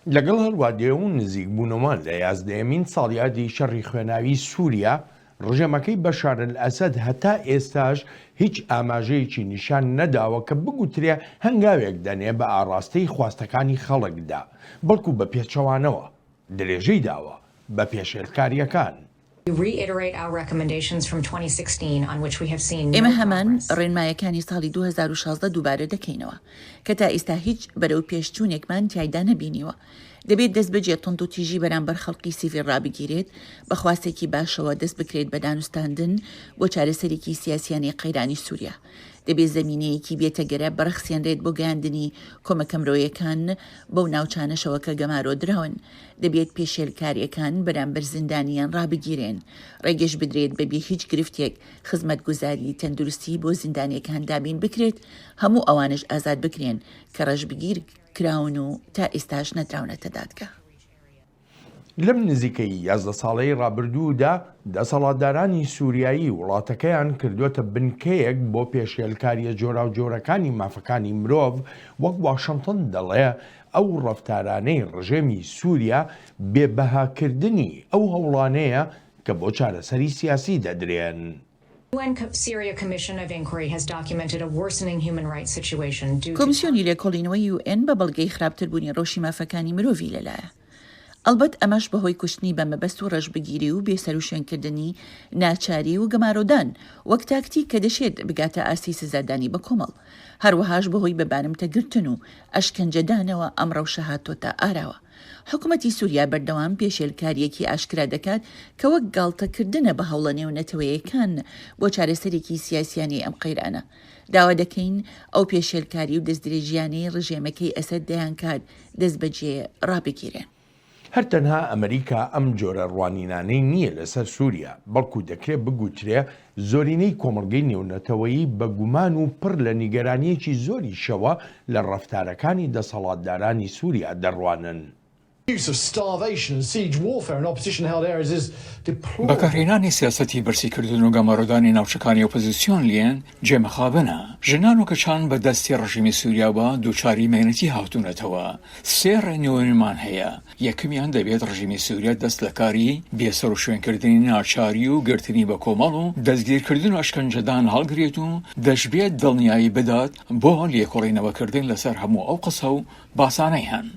لەگەڵ هەڵوادێ و نزیکبوونەوە لە 11مین ساڵیادی شەڕی خوێناوی سووریا، ڕژێمەکەی بەشار ئەسەد هەتا ئێستاش هیچ ئاماژەیەکی نیشان نەداوە کە بگوترێ هەنگاوێک دەنێ بە ئاڕاستەی خواستەکانی خەڵکدا، بەڵکو بە پێچەوانەوە درێژەی داوە بە پێشێلکاریەکان. ئێمە هەمان ڕێنمایەکانی ساڵی 2016 دووبارە دەکەینەوە کە تا ئێستا هیچ بەرەو پێشچوونێکمان تیایدا نەبینیوە. دەبێت دەست بەجێ تۆند و تیژی بەرامبەر خەڵکی سیڤیل ڕابگیرێت، بە خواستێکی باشەوە دەست بکرێت بە دانوستاندن بۆ چارەسەرێکی سیاسیانی قەیرانی سووریا. دەبێت زەمینەیەکی بێتەگەرە بەرەخسیێنرێت بۆ گەیاندنی کۆمەکە مرۆیەکان بەو ناوچانەشەوە کە گەمارۆدراون. دەبێت پێشێلکاریەکان بەرامبەر زیندانیان ڕابگیرێن، ڕێگەش بدرێت بەبێ هیچ گرفتێک خزمەتگوزاری تەندروستی بۆ زیندانیەکان دابین بکرێت، هەموو ئەوانش ئازاد بکرێن کە ڕەشبگیر کراون و تا ئێستاش نەدراونەتە دادگا. لەم نزیکەی 11 ساڵەی ڕابردوودا دەسەڵاتدارانی سووریایی وڵاتەکەیان کردوتە بنکەیەک بۆ پێشێلکاریە جۆرا و جۆرەکانی مافەکانی مرۆڤ، وەک واشنگتن دەڵێ ئەو ڕەفتارانەی ڕژێمی سووریا بێبەهاکردنی ئەو هەوڵانەیە کە بۆ چارەسەری سیاسی دەدرێن. کۆمیسیۆنی لێکۆڵینەوەی UN بە بەڵگەی خراپتربوونی ڕۆژی مافەکانی مرۆڤی لەلایە. ئەلبەت ئەمەش بەهۆی کوشتنی بە مەبەست و ڕەشبگیری و بێسەروشێنکردنی ناچاری و گەمارۆدان وەک تاکتی کە دەشێت بگاتە ئاستی سزادانی بە کۆمەڵ، هەروەهاش بەهۆی بەبارمتەگرتن و ئەشکەنجەدانەوە ئەم ڕەوشە هاتۆتە ئاراوە. حکوومەتی سووریا بەردەوام پێشێلکاریەکی ئاشکرا دەکات کە وەک گاڵتەکردنە بە هەوڵە نێونەتەوەیەکان بۆ چارەسەرێکی سیاسیانی ئەم قەیرانە. داوا دەکەین ئەو پێشێلکاری و دەستدرێژیانەی ڕژێمەکەی ئەسەد دەیان کات دەست بەجێ ڕابگیرێن. هەرتەنها ئەمریکا ئەم جۆرە ڕوانینانەی نییە لەسەر سووریا، بەڵکو دەکرێت بگوترێ زۆرینەی کۆمەڵگەی نێونەتەوەیی بە گومان و پڕ لە نیگەرانیەکی زۆری شەوە لە ڕەفتارەکانی دەسەڵاتدارانی سووریا دەڕوانن. بەکارهێنانی سیاسەتی بەرسیکردن و گەمارۆدانی ناوچەکانی ئۆپۆزیسیۆن لیێن جێمەخابنە. ژنان و کەچان بە دەستی ڕژیمی سووریاوە دووچاری مێنەتی هاتوونەتەوە. سێ ڕێنەوەمان هەیە. یەکەمیان دەبێت ڕژیمی سووریا دەست لە کاری بێسەر و شوێنکردنی ناچاری و گرتنی بە کۆمەڵ و دەستگیرکردن و ئەشکەنجەدان هەڵگرێت و دەشبێت دڵنیایی بدات بۆ لێکۆڵینەوەکردن لەسەر هەموو ئەو قسە و باسانەی هەن.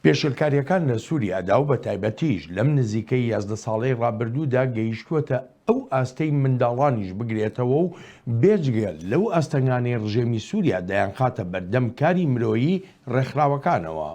پێشێلکاریەکان لە سووریادا و بە تایبەتیش لەم نزیکەی 11 ساڵەی ڕابردوودا گەیشتووەتە ئەو ئاستەی منداڵانیش بگرێتەوە و بێجگەل لەو ئاستەنگانی ڕژێمی سووریا دەیان خاتە بەردەم کاری مرۆیی ڕێکخراوەکانەوە.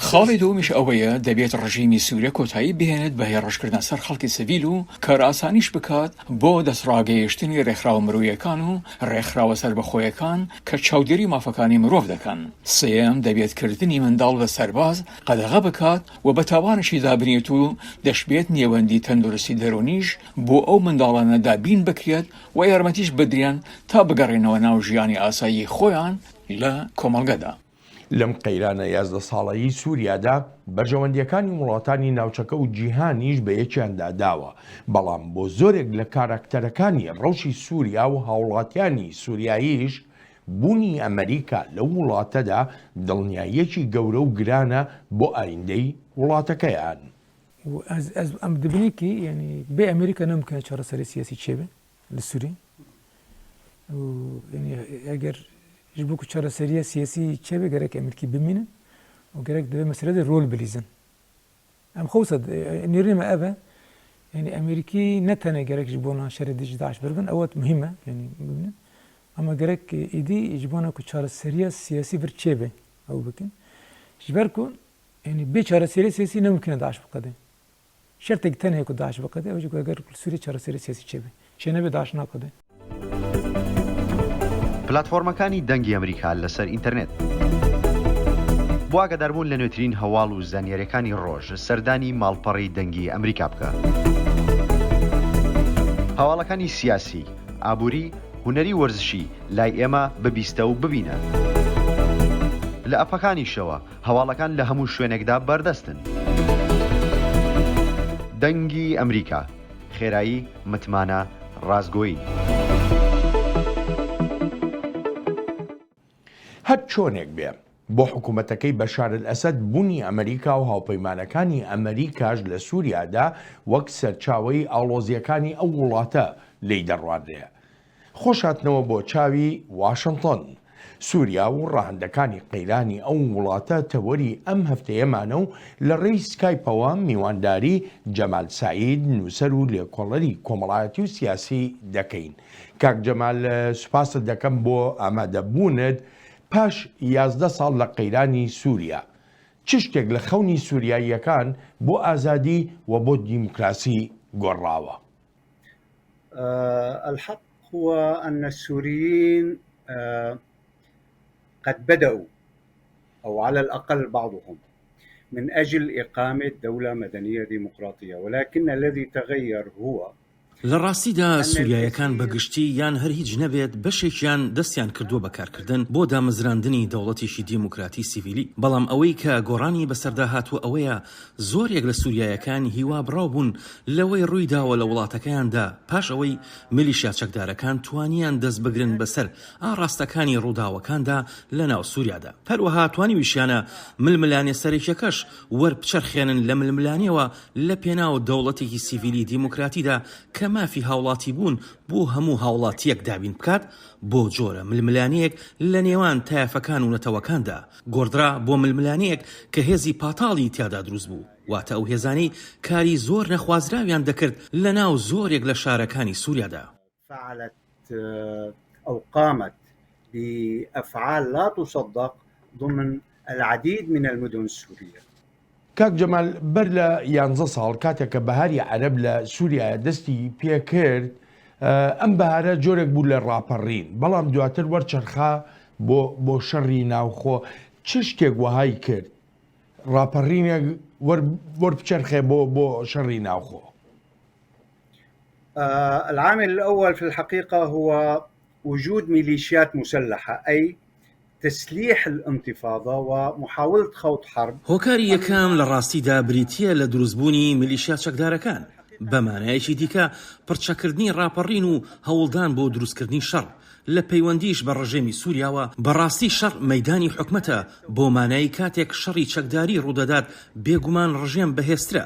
خاڵی دومیش ئەوەیە دەبێت ڕژیمی سووریا کۆتایی بهێنێت بە هێڕەشکردن سەر خەڵکی سڤیل و کارئاسانیش بکات بۆ دەستڕاگەیشتنی ڕێکخراوە مرۆییەکان و ڕێکخراوە سەربەخۆیەکان کە چاودێری مافەکانی مرۆڤ دەکەن. سێم دەبێت کردنی منداڵ بە سەرباز قەدەغە بکات و بە تاوانشی دابنێت و دەشبێت نێوەندی تەندروستی دەرونیش بۆ ئەو منداڵانە دابین بکرێت و یارمەتیش بدرێن تا بگەڕێنەوە ناو ژیانی ئاسایی خۆیان لە کۆمەڵگەدا. لەم قەیرانە 11 ساڵەیی سووریادا بەرژەوەندیەکانی وڵاتانی ناوچەکە و جیهانیش بە یەکیاندا داوە، بەڵام بۆ زۆرێک لە کاراکتەرەکانی ڕەوشی سووریا و هاوڵاتیانی سووریاییش بوونی ئەمریکا لەو وڵاتەدا دڵنیاییەکی گەورە و گرانە بۆ ئایندەی وڵاتەکەیان. ئەم دبنێکی ینی بێ ئەمریکا نەمکە چارەسەری سیاسی چێبێ لە سووری ئەگەر بۆ چارەسەریە سیاسی چێبێ گەرەک ئەمریکی بمینن و گەرەک دەبێت مەسەلەی ڕۆل بلیزن. ئەم خەوسە نێرێمە ئەوە ینی ئەمریکی نەتەنە گەرەکش بۆ ناشەری دژ داعش ببن ئەوە مهمە ینی ببینن، ئەمە گەرەک ئیدی ئیجبانە کو چارەسەریە سیاسی بر چێبێ ئەو بکن ژبەر کو ینی بێ چارەسەری سیاسی نەمکنە داعش بقەدێ شەرتێک تەنهەیە کو داعش بقەدێ ئەوە گەر سووری چارەسەری سیاسی چێبێ شێ نەبێ داعش ناقەدێ. پلاتفۆرمەکانی دەنگی ئەمریکا لەسەر ئینتەرنێت بۆ ئاگاداربوون لە نوێترین هەواڵ و زانیاریەکانی ڕۆژ سەردانی ماڵپەڕی دەنگی ئەمریکا بکە. هەواڵەکانی سیاسی، ئابووری، هونەری وەرزشی لای ئێمە ببیستە و ببینە. لە ئەپەکانیشەوە هەواڵەکان لە هەموو شوێنێکدا بەردەستن. دەنگی ئەمریکا، خێرایی، متمانە، ڕازگۆیی. هەر چۆنێک بێ بۆ حکوومەتەکەی بەشار ئەسەد بوونی ئەمریکا و هاوپەیمانەکانی ئەمریکاش لە سووریادا وەک سەرچاوەی ئاڵۆزیەکانی ئەو وڵاتە لی دەڕوادرێ. خۆشهاتنەوە بۆ چاوی واشنگتن. سووریا و ڕاهەندەکانی قەیرانی ئەو وڵاتە تەوەری ئەم هەفتەیەمانە و لە ڕێی سکایپەوە میوانداری جەمال سعید نووسەر و لێکۆڵەری کۆمەڵایەتی و سیاسی دەکەین. کاک جەمال سوپاست دەکەم بۆ ئامادەبوونت پاش 11 ساڵ لە قەیرانی سووریا. چ شتێک لە خەونی سووریاییەکان بۆ ئازادی و بۆ دیموکراسی گۆڕاوە؟ الحق هو أن السوريين قد بدأوا أو على الأقل بعضهم من أجل إقامة دولة مدنية ديمقراطية، ولكن الذي تغير هو لە ڕاستیدا سووریایەکان بەگشتی یان هەر هیچ نەبێت بەشێکیان دەستیان کردووە بەکارکردن بۆ دامەزراندنی دەوڵەتێکی دیموکراتی سیڤیلی، بەڵام ئەوەی کە گۆڕانی بەسەردا هاتووە ئەوەیە زۆرێک لە سووریایەکان هیوا بڕاو بوون لەوەی ڕوویداوە لە وڵاتەکەیاندا پاش ئەوەی میلیشیا چەکدارەکان توانیان دەست بگرن بەسەر ئاڕاستەکانی ڕووداوەکاندا لە ناو سووریادا. هەروەها توانیویشیانە ململانێ سەرێکیەکەش وەربچەرخێنن لە ململانیەوە لە پێناو دەوڵەتێکی سیڤیلی دیموکراتیدا کە مافی هاوڵاتی بوون بۆ هەموو هاوڵاتیەک دابین بکات بۆ جۆرە ململانەیەک لە نێوان تایەفەکان و نەتەوەکاندا گۆڕدرا بۆ ململانەیەک کە هێزی پاتاڵی تیادا دروست بوو، واتە ئەو هێزانەی کاری زۆر نەخوازراویان دەکرد لە ناو زۆرێک لە شارەکانی سووریادا. فعلت أو قامت بأفعال لا تصدق ضمن العديد من المدن السورية. کاک جەمال بەر لە 11 ساڵ کاتێککە بەهاری عەرەب لە سووریا دەستی پێکرد ئەم بەهارە جۆرێک بوو لە ڕاپەڕین، بەڵام دواتر وەرچەرخا بۆ شەڕی ناوخۆ. چ شتێک وەهای کرد ڕاپەڕینێک وەربچەرخێ بۆ شەڕی ناوخۆ؟ العامل الأول في الحقيقة هو وجود ميليشيات مسلحة، أي تسليح الانتفاضة ومحاولة خوض حرب. هۆکاری یەکەم لە ڕاستیدا بریتیە لە دروستبوونی میلیشیا چەکدارەکان، بەمانایەکی دیکە پڕچەکردنی ڕاپەڕین و هەوڵدان بۆ دروستکردنی شەڕ لە پەیوەندیش بە ڕژێمی سووریاوە. بەڕاستی شەڕ مەیدانی حکومەتە بۆ مانایی کاتێک شەڕی چەکداری ڕوودەدات بێگومان ڕژێم بەهێسترە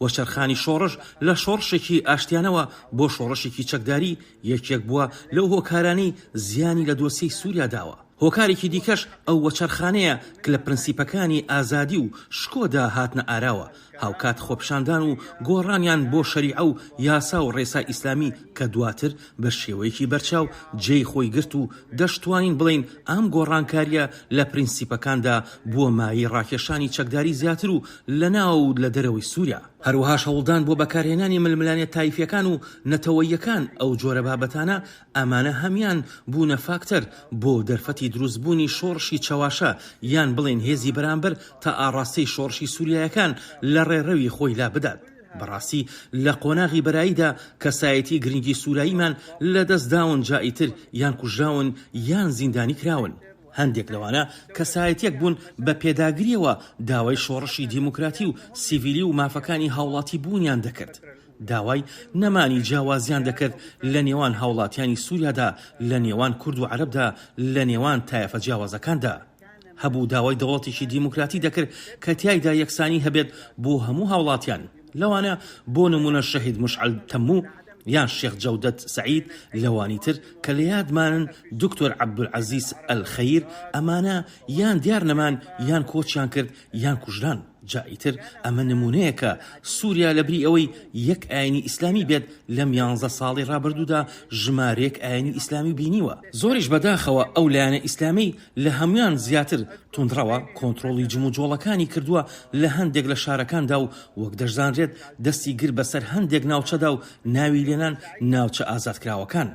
و چەرخانی شۆڕش لە شۆڕشێکی ئاشتیانەوە بۆ شۆڕشێکی چەکداری یەکێک بووە لەو هۆکارانەی زیانی لە دۆسیەی سووریا داوە. هۆکارێکی دیکەش ئەو وەچەرخانەیە کە لە پرەنسیپەکانی ئازادی و شکۆدا هاتنە ئاراوە، هاوکات خۆپشاندان و گۆڕانیان بۆ شەریعە و یاسا و ڕێسای ئیسلامی کە دواتر بە شێوەیەکی بەرچاو جێی خۆی گرت و دەشتوانین بڵین ئەم گۆڕانکاریە لە پرینسیپەکاندا بووە مای ڕاکێشانی چەکداری زیاتر و لە ناو و لە دەرەوەی سووریا. هەروەها هەوڵدان بۆ بەکارهێنانی ململانێت تایفیەکان و نەتەوەیەکان ئەو جۆرە بابەتانە ئەمانە هەمیان بوونە فاکتەر بۆ دەرفەتی دروستبوونی شۆڕشی چەواشە یان بڵێن هێزی بەرامبەر تا ئاڕاستەی شۆڕشی سووریایەکان لە ڕێڕەوی خۆی لا بدات. بەڕاستی لە قۆناغی بەراییدا کەسایەتی گرنگی سووراییمان لە دەستداون جائیتر یان کوژراون یان زیندانی کراون. هەندێک لەوانە کەسایەتیەک بوون بە پێداگریەوە داوای شۆڕشی دیموکراتی و سیڤیلی و مافەکانی هاوڵاتی بوونیان دەکرد. داوای نەمانی جیاوازیان دەکرد لە نێوان هاوڵاتیانی سووریادا، لە نێوان کورد و عەرەبدا، لە نێوان تایەفە جیاوازەکاندا. هەبوو داوای دەوڵەتێکی دیموکراتی دەکرد کە تیایدا یەکسانی هەبێت بۆ هەموو هاوڵاتیان. لەوانە بۆ نمونە شەهید مشعل تەموو یان شێخ جەودەت سەعید، لەوانی تر کە لە یادمانن دکتۆر عەبدولعەزیز ئەلخەیر، ئەمانە یان دیار نەمان یان کۆچیان کرد یان کوژران. جائیتر ئەمە نمونەیەکە سووریا لەبری ئەوەی یەک ئاینی ئیسلامی بێت لەم 11 ساڵی ڕابردوودا ژمارەیەک ئاینی ئیسلامی بینیوە. زۆریش بەداخەوە ئەو لایەنە ئیسلامی لە هەمویان زیاتر توندڕەوە کۆنتڕۆڵی جموجۆڵەکانی کردووە لە هەندێک لە شارەکاندا و وەک دەشزانرێت دەستی گر بەسەر هەندێک ناوچەدا و ناوی لێنان ناوچە ئازادکراوەکان.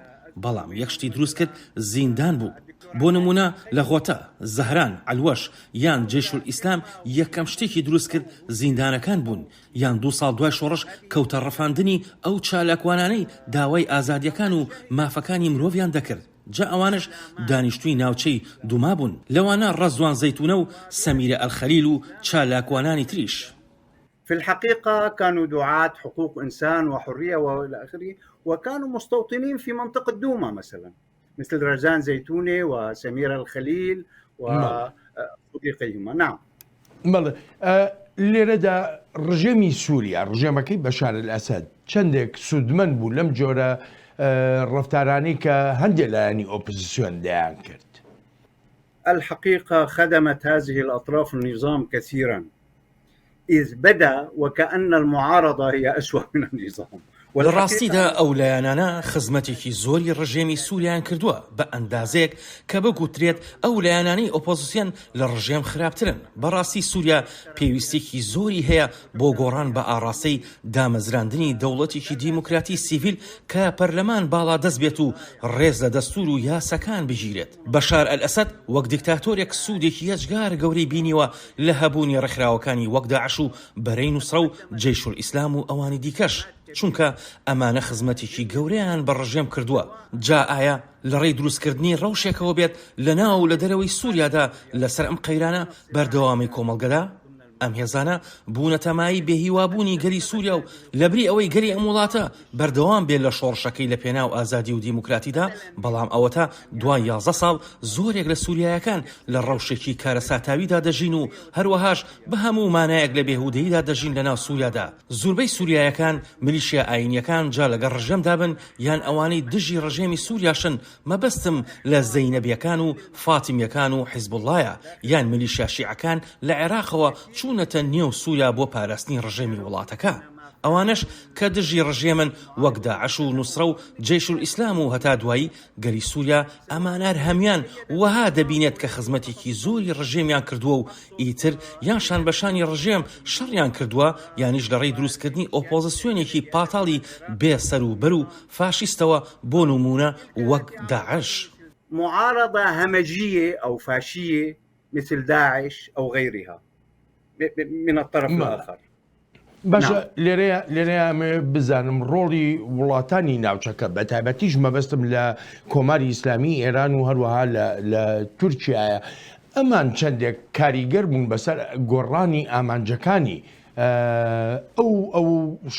بەڵام یەک شتی دروست کرد زیندان بوو. بۆ نمونە لە غۆتە، زەهران، ئەلوەش یان جێشول ئیسلام یەکەم شتێکی دروست کرد زیندانەکان بوون، یان 2 ساڵ دوای شۆڕش کەوتە ڕەفاندنی ئەو چالاکوانانەی داوای ئازادیەکان و مافەکانی مرۆڤیان دەکرد. جا ئەوانش دانیشتووی ناوچەی دوما بوون، لەوانە ڕەزوان زەیتونە و سەمیرە ئەلخەلیل و چالاکوانانی تریش. في الحقيقة كانوا دعاة حقوق إنسان وحرية وإلى آخره، وكانوا مستوطنين في منطقة دوما مثلا مثل رزان زيتونة وسميرة الخليل وصديقيهما. نعم. لێرەدا ڕژێمی سووریا ڕژێمەکەی بەشار الئەسەد چەندێک سوودمەند بوو لەم جۆرە ڕفتارانی کە هەندێک لایەنی ئۆپۆزیسیۆن دەیان کرد. الحقيقة خدمت هذه الأطراف النظام كثيرا، إذ بدا وكأن المعارضة هي أسوأ من النظام. لە ڕاستیدا ئەو لایەنانە خزمەتێکی زۆری ڕژێمی سووریان کردووە بە ئەندازەیەک کە بگوترێت ئەو لایەنانەی ئۆپۆزیسیۆن لە ڕژێم خراپترن. بەڕاستی سووریا پێویستێکی زۆری هەیە بۆ گۆڕان بە ئاڕاستەی دامەزراندنی دەوڵەتێکی دیموکراتی سیڤیل کە پەرلەمان باڵا دەست بێت و ڕێز لە دەستور و یاسەکان بگیرێت. بەشار ئەلئەسەد وەک دیکتاتۆرێک سوودێکی هەجگار گەورەی بینیوە لە هەبوونی ڕێکخراوەکانی وەک داعش و بەرەی نوسرە و جەیش الئیسلام و ئەوانی دیکەش، چونکە ئەمانە خزمەتێکی گەورەیان بە ڕژێم کردووە. جا ئایا لە ڕێی دروستکردنی ڕەوشێکەوە بێت لە ناو و لە دەرەوەی سووریادا لەسەر ئەم قەیرانە بەردەوامی کۆمەڵگەدا؟ ئەم هێزانە بوونەتەمایی بێهیوابوونی گەری سووریا و لەبری ئەوەی گەری ئەم وڵاتە بەردەوام بێت لە شۆڕشەکەی لە پێناو ئازادی و دیموکراتیدا، بەڵام ئەوە تا دوای 11 ساڵ زۆرێک لە سووریایەکان لە ڕەوشێکی کارەساتاویدا دەژین و هەروەهاش بە هەموو مانایەک لە بێهودەییدا دەژین لە ناو سووریادا. زۆربەی سووریایەکان ملیشیا ئاینیەکان جا لەگەڵ ڕژێمدا بن یان ئەوانەی دژی ڕژێمی سووریاشن. مەبەستم لە زەینەبیەکان و فاتیمیەکان و حیزبوڵڵایە یان ملیشیا شیعەکان لە عێراقەوە چوونەتە نێو سووریا بۆ پاراستنی ڕژێمی وڵاتەکە. ئەوانش کە دژی ڕژێمن وەک داعش و نوسرە و جەیش الئیسلام و هەتا دوایی گەری سووریا ئەمانار هەمیان وەها دەبینێت کە خزمەتێکی زۆری ڕژێمیان کردووە و ئیتر یانشان بەشانی ڕژێم شەڕیان کردووە یانیش لە ڕێی دروستکردنی ئۆپۆزیسیۆنێکی پاتاڵی بێسەر و بەر و فاشیستەوە بۆ نمونە وەک داعش. معارضة همجية أو فاشية مثل داعش أو غيرها من الطرف الآخر. باشە لێرەیە بزانم ڕۆڵی وڵاتانی ناوچەکە بە تایبەتیش مەبەستم لە کۆماری ئیسلامی ئێران و هەروەها لە تورکیایە ئەمان چەندێک کاریگەر بوون بەسەر گۆڕانی ئامانجەکانی ئەو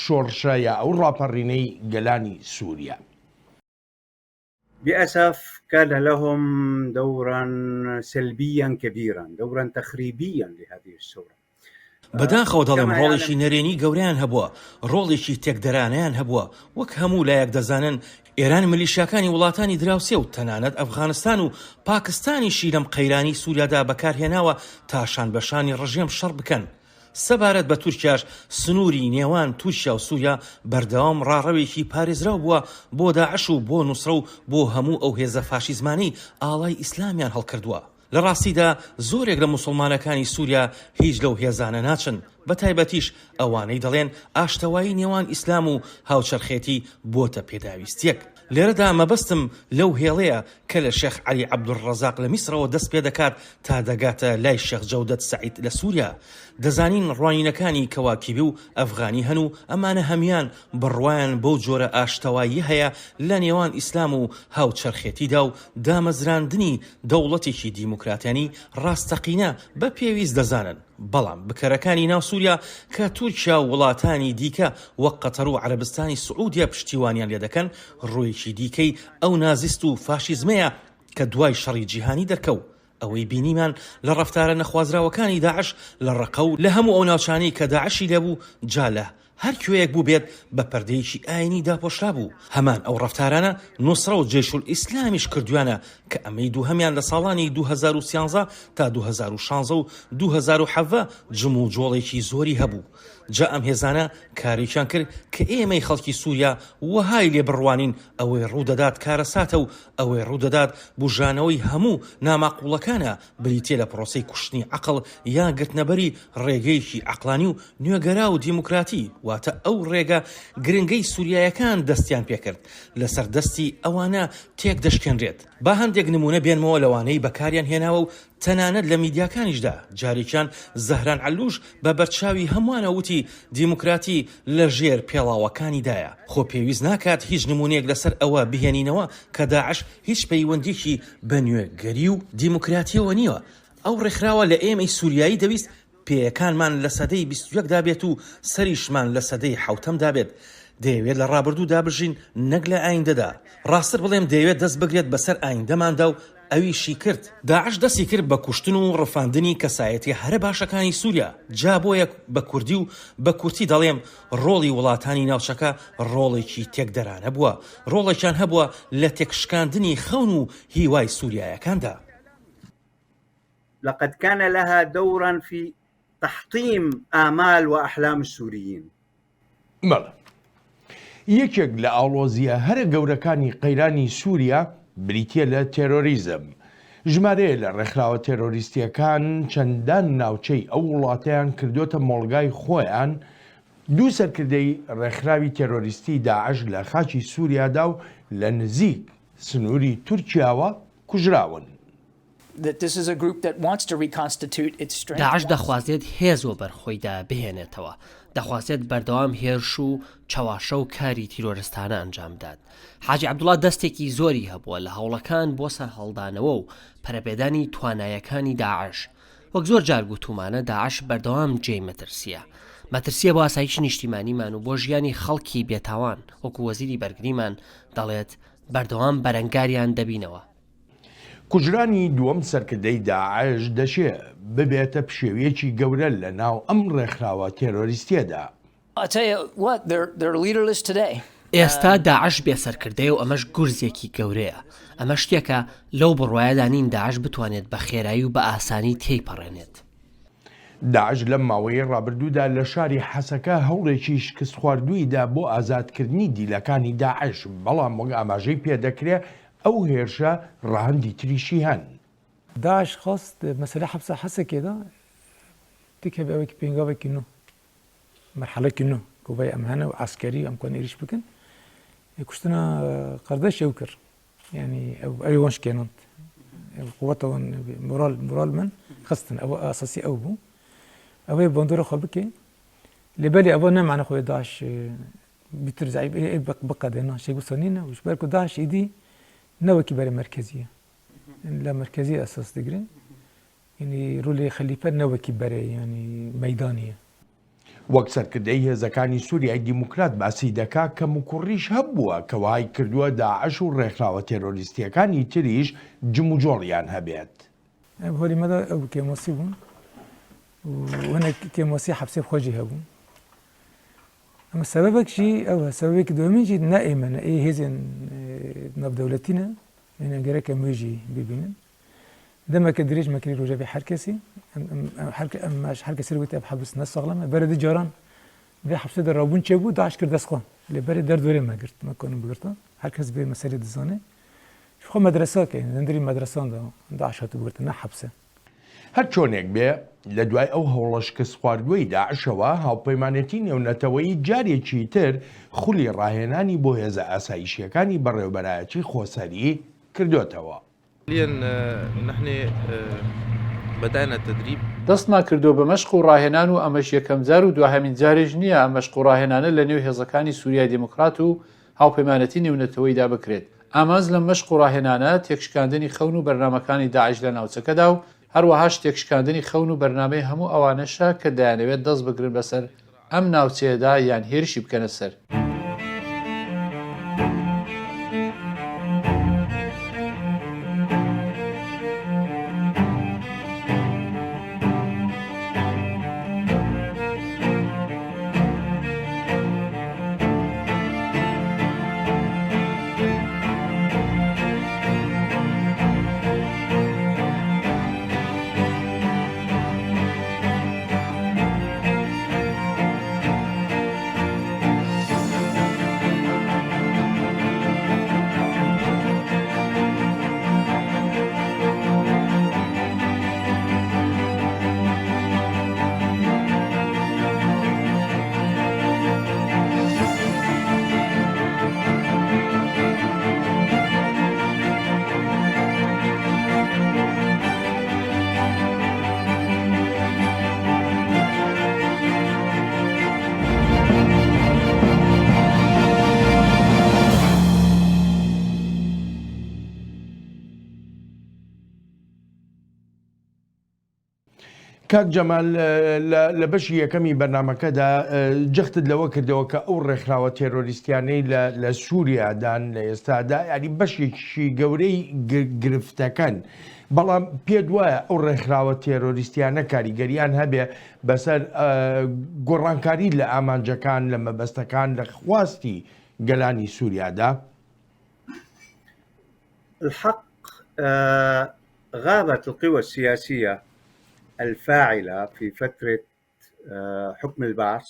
شۆڕشە یا ئەو ڕاپەڕینەی گەلانی سووریا. بأسف كان لهم دورا سلبيا كبيرا، دورا تخريبيا لهذه الثورة. بەداخەوە دەڵێم ڕۆڵێکی نەرێنی گەوریان هەبووە، ڕۆڵێکی تێکدەرانیان هەبووە. وەک هەموو لایەک دەزانن ئێران ملیشیاکانی وڵاتانی دراوسێ و تەنانەت ئەفغانستان و پاکستانیشی لەم قەیرانی سووریادا بەکارهێناوە تاشان بەشانی ڕژێم شەڕ بکەن. سەبارەت بە تورکیاش سنووری نێوان تورکیا و سووریا بەردەوام ڕاڕەوێکی پارێزراو بووە بۆ داعش و بۆ نوسرە و بۆ هەموو ئەو هێزە فاشیزمانەی ئاڵای ئیسلامیان هەڵکردووە. لە ڕاستیدا زۆرێک لە موسڵمانەکانی سووریا هیچ لەو هێزانە ناچن، بە تایبەتیش ئەوانەی دەڵێن ئاشتەوایی نێوان ئیسلام و هاوچەرخێتی بۆتە پێداویستیەک. لێرەدا مەبەستم لەو هێڵەیە کە لە شێخ عەلی عەبدوڕەزاق لە میسرەوە دەست پێ دەکات تا دەگاتە لای شێخ جەودەت سەعید لە سووریا. دەزانین ڕوانینەکانی کەواکیبی و ئەفغانی هەن و ئەمانە هەمیان بڕوایان بەو جۆرە ئاشتەوایی هەیە لە نێوان ئیسلام و هاوچەرخێتیدا و دامەزراندنی دەوڵەتێکی دیموکراتیانی ڕاستەقینە بە پێویست دەزانن. بەڵام بکەرەکانی ناو سووریا کە تورکیا و وڵاتانی دیکە وەک قەتەر و عەرەبستانی سعودیا پشتیوانیان لێ دەکەن ڕوویەکی دیکەی ئەو نازیست و فاشیزمەیە کە دوای شەڕی جیهانی دەرکەوت. ئەوەی بینیمان لە ڕەفتارە نەخوازراوەکانی داعش لە ڕەقە و لە هەموو ئەو ناوچانەی کە داعشی لێبوو جالە هەر کوێیەک بوو بێت بە پەردەیەکی ئاینی داپۆشرا بوو. هەمان ئەو ڕەفتارانە نوسرە و جەیش الئیسلامیش کردویانە کە ئەمەی دووهەمیان لە ساڵانی 2013 تا 2016 و 2017 جم و جۆڵێکی زۆری هەبوو. جا ئەم هێزانە کارێکیان کرد کە ئێمەی خەڵکی سووریا وەهای لێ بڕوانین ئەوەی ڕوودەدات کارەساتە و ئەوەی ڕوودەدات بژانەوەی هەموو ناماقوڵەکانە بریتێ لە پرۆسەی کوشتنی عەقڵ یان گرتنەبەری ڕێگەیەکی عەقلانی و نوێگەرا و دیموکراتی، واتە ئەو ڕێگە گرنگەی سووریایەکان دەستیان پێکرد لەسەر دەستی ئەوانە تێک دەشکێنرێت. با هەندێک نمونە بێنمەوە لەوانەی بەکاریان هێناوە و تەنانەت لە میدیاکانیشدا جارێکیان زەهران عەلوش بە بەرچاوی هەمووانە وتی دیموکراتی لە ژێر پێڵاوەکانیدایە. خۆ پێویست ناکات هیچ نمونەیەک لەسەر ئەوە بهێنینەوە کە داعش هیچ پەیوەندێکی بە نوێگەری و دیموکراتیەوە نییە. ئەو ڕێکخراوە لە ئێمەی سووریایی دەویست پێیەکانمان لە سەدەی 21دا بێت و سەریشمان لە سەدەی 7دا بێت. دەیەوێت لە ڕابردوودا بژین نەک لە ئایندەدا. ڕاستتر بڵێم دەیەوێت دەست بگرێت بەسەر ئایندەماندا و ئەویشی کرد. داعش دەستی کرد بە کوشتن و ڕفاندنی کەسایەتی هەرە باشەکانی سووریا. جا بۆیە بە کوردی و بە کورتی دەڵێم ڕۆڵی وڵاتانی ناوچەکە ڕۆڵێکی تێکدەرانە بووە، ڕۆڵێکیان هەبووە لە تێکشکاندنی خەون و هیوای سووریایەکاندا. لقد كان لها دورا في تحطيم آمال وأحلام السوريين. بەڵێ یەکێک لە ئاڵۆزیە هەرە گەورەکانی قەیرانی سووریا بریتیە لە تێرۆریزم. ژمارەیە لە ڕێکخراوە تێرۆریستیەکان چەندان ناوچەی ئەو وڵاتیان کردوتە مۆڵگای خۆیان. دوو سەرکردەی ڕێکخراوی تێرۆریستی داعش لە خاچی سووریادا و لە نزیک سنووری تورکیاوە کوژراون. داعش دەخوازێت هێز و بەرخۆیدا بهێنێتەوە، دەخوازێت بەردەوام هێرش و چەواشە و کاری تیرۆرستانە ئەنجام بدات. حاجی عەبدوڵڵا دەستێکی زۆری هەبووە لە هەوڵەکان بۆ سەر هەڵدانەوە و پەرەپێدانی توانایەکانی داعش. وەک زۆر جار گوتومانە داعش بەردەوام جێی مەترسیە بۆ ئاسایش نیشتیمانیمان و بۆ ژیانی خەڵکی بێتاوان. وەکو وەزیری بەرگریمان دەڵێت بەردەوام بەرەنگاریان دەبینەوە. کوژرانی دووەم سەرکردەی داعش دەشێ ببێتە پشێویەکی گەورە لە ناو ئەم ڕێکخراوە تێرۆریستیەدا. ئێستا داعش بێسەرکردەیە و ئەمەش گورزێکی گەورەیە. ئەمە شتێکە لەو بڕوایەدانین داعش بتوانێت بە خێرایی و بە ئاسانی تێیپەڕێنێت. داعش لەم ماوەی ڕابردوودا لە شاری حەسەکە هەوڵێکی شکست خواردوویدا بۆ ئازادکردنی دیلەکانی داعش، بەڵام وەک ئاماژەی پێدەکرێت ئەو هێرشە ڕەهەندی تریشی هەن. داعش خواست مەسەلە حەبسە حەسەکێدا تێکە بەوەی پێنگاوێکی نو مەرحەلەکی نو کۆبای ئەم هەنە و عسکەری ئەم کۆن ئێریش بکەن کوشتنە قەردەش ئەو کرد، یعنی ئەوی وەن شکێنند قووەتەوە مۆرال من خستن ئەوە ئاساسی ئەو بوو ئەوەی بۆندۆرە خۆ بکێ لێبەری ئەوە نەمانە خۆی داعش بیتر زعیب بقەدێنا شێگو سەنینە وش بەرکو داعش ئیدی نەوەکی بەرە مرکزیە لە مرکزی ئەساس دەگرێ، یعنی ڕولی خەلیفە نەوەکی بەرە ینی مەیدانیە. وەک سەرکردەی هێزەکانی سووریای دیموکرات باسی دەکا کە موکوڕیش هەبووە کە وای کردووە داعش و ڕێکخراوە تێرۆریستیەکانی تریش جم و جۆڵیان هەبێت. هۆلی مەدا ئەو کێمۆسی بوون وەنە کێمۆسی حەبسێ خۆشی هەبوو. ئەمە سەبەبێکشی ئەوە سەبەبێکی دووەمیشی نائێمەنە ئێ هێزێن ناودەوڵەتینە گەرەکە موێژی ببینن دەمەکە درێژ مەکری ڕۆژە بێ هەر کەسی ئەماش هەر کەسی وێتە حەبس نەسەغڵەمە بەرەدە جاران بێ حەبسە دەڕابوون چێ بوو داعش کرد دەستخۆن لێبەرێ دەردوێرێ مەگرت مەکۆنم بگرتە هەر کەس بێ مەسەلێ دەزانێ خۆ مەدرسەکەین دەندری مەدرساندا داعش هاتوو بگرتە نە حەبسە. هەر چۆنێک بێ لە دوای ئەو هەوڵە شکست خواردووەی داعشەوە هاوپەیمانەتی نێونەتەوەی جارێکی تر خولی ڕاهێنانی بۆ هێزە ئاسایشیەکانی بەڕێوەبەرایەتی خۆسەری کردوتەوە. نحن بدأنا التدريب دەستمان کردو بە مەشق و ڕاهێنان و ئەمەش یەکەم جار و دوهەمین جارێژ نییە ئەم مەشق و ڕاهێنانە لە نێو هێزەکانی سووریای دیموکرات و هاوپەیمانەتی نێونەتەوەیدا بکرێت. ئامانز لە مەشق و ڕاهێنانە تێکشکاندنی خەون و بەرنامەکانی داعش لە ناوچەکەدا و هەروەهاش تێکشکاندنی خەون و بەرنامەی هەموو ئەوانەشە کە دەیانەوێت دەست بگرن بەسەر ئەم ناوچەیەدا یان هێرشی بکەنە سەر. کاک جەمال لە بەشی یەکەمی بەرنامەکەدا جەختت لەوە کردەوە کە ئەو ڕێکخراوە تێرۆریستیانەی لە سووریادان لە ئێستادا ینی بەشێکی گەورەی گرفتەکەن، بەڵام پێت وایە ئەو ڕێکخراوە تێرۆریستیانە کاریگەریان هەبێ بەسەر گۆڕانکاری لە ئامانجەکان لە مەبەستەکان لە خواستی گەلانی سووریادا؟ الحق غابت القوى السياسية الفاعلة في فترة حكم البعث.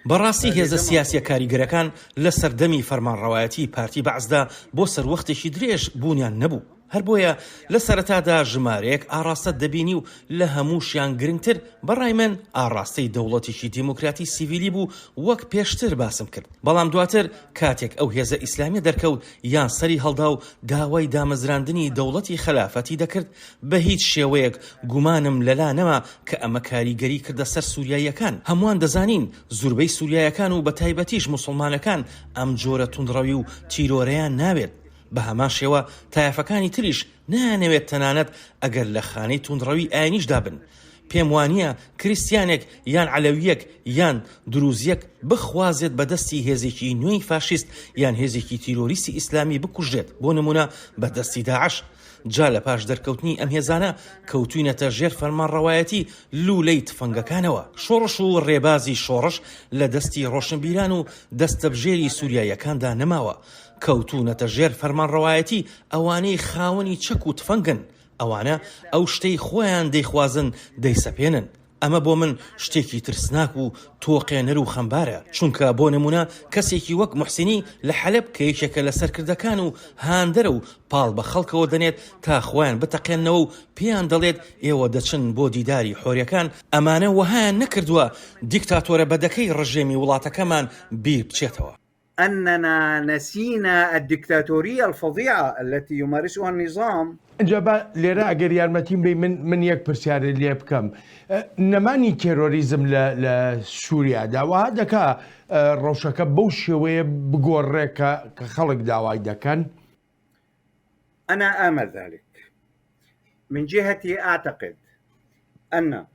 بەڕاستی هێزە سیاسیە کاریگەرەکان لە سەردەمی فەرمانڕەوایەتی پارتی بەعزدا بۆ سەروەختێکی درێژ بوونیان نەبوو. هەر بۆیە لە سەرەتادا ژمارەیەک ئاراستە دەبینی و لە هەمووشیان گرنگتر بەڕای من ئاراستەی دەوڵەتێکی دیموکراتی سیڤیلی بوو وەک پێشتر باسم کرد. بەڵام دواتر کاتێک ئەو هێزە ئیسلامی دەرکەوت یان سەری هەڵدا و داوای دامەزراندنی دەوڵەتی خلافەتی دەکرد، بە هیچ شێوەیەک گومانم لەلا نەما کە ئەمە کاریگەری کردە سەر سووریاییەکان. هەمووان دەزانین زۆربەی سووریایەکان و بە تایبەتیش موسڵمانەکان ئەم جۆرە توندڕەوی و تیرۆرەیان ناوێت. بە هەمان شێوە تایەفەکانی تریش نانەوێت تەنانەت ئەگەر لە خانەی توندڕەوی ئاینیشدا بن. پێم وانییە کریسیانێک یان عەلەویەک یان دروزیەک بخوازێت بەدەستی هێزێکی نوێی فاشیست یان هێزێکی تیرۆریستی ئیسلامی بکوژێت، بۆ نمونە بەدەستی داعش. جا لە پاش دەرکەوتنی ئەم هێزانە کەوتوینەتە ژێر فەرمانڕەوایەتی لوولەی تفەنگەکانەوە. شۆڕش و ڕێبازی شۆڕش لە دەستی ڕۆشنبیران و دەستەبژێری سووریاییەکاندا نەماوە، کەوتوونەتە ژێر فەرمانڕەوایەتی ئەوانەی خاوەنی چەک و تفەنگن. ئەوانە ئەو شتەی خۆیان دەیخوازن دەیسەپێنن. ئەمە بۆ من شتێکی ترسناک و تۆقێنەر و خەمبارە، چونکە بۆ نمونە کەسێکی وەک موحسینی لە حەلەب کە یەکێکە لە سەرکردەکان و هاندەرە و پاڵ بە خەڵکەوە دەنێت تا خۆیان بتەقێنەوە و پێیان دەڵێت ئێوە دەچن بۆ دیداری حۆریەکان، ئەمانە وەهایان نەکردووە دیکتاتۆرە بەدەکەی ڕژێمی وڵاتەکەمان بیر بچێتەوە. أننا نسينا الدكتاتورية الفظيعة التي يمارسها النظام. جابا لێرە ئەگەر یارمەتیم بێ من یەک پرسیارە لێ بکەم. نەمانی تێرۆریزم لە سووریادا وها دەکا ڕەوشەکە بەو شێوەیە بگۆڕێت کە خەڵک داوای دەکەن؟ أنا آمل ذلك. من جهتي أعتقد أن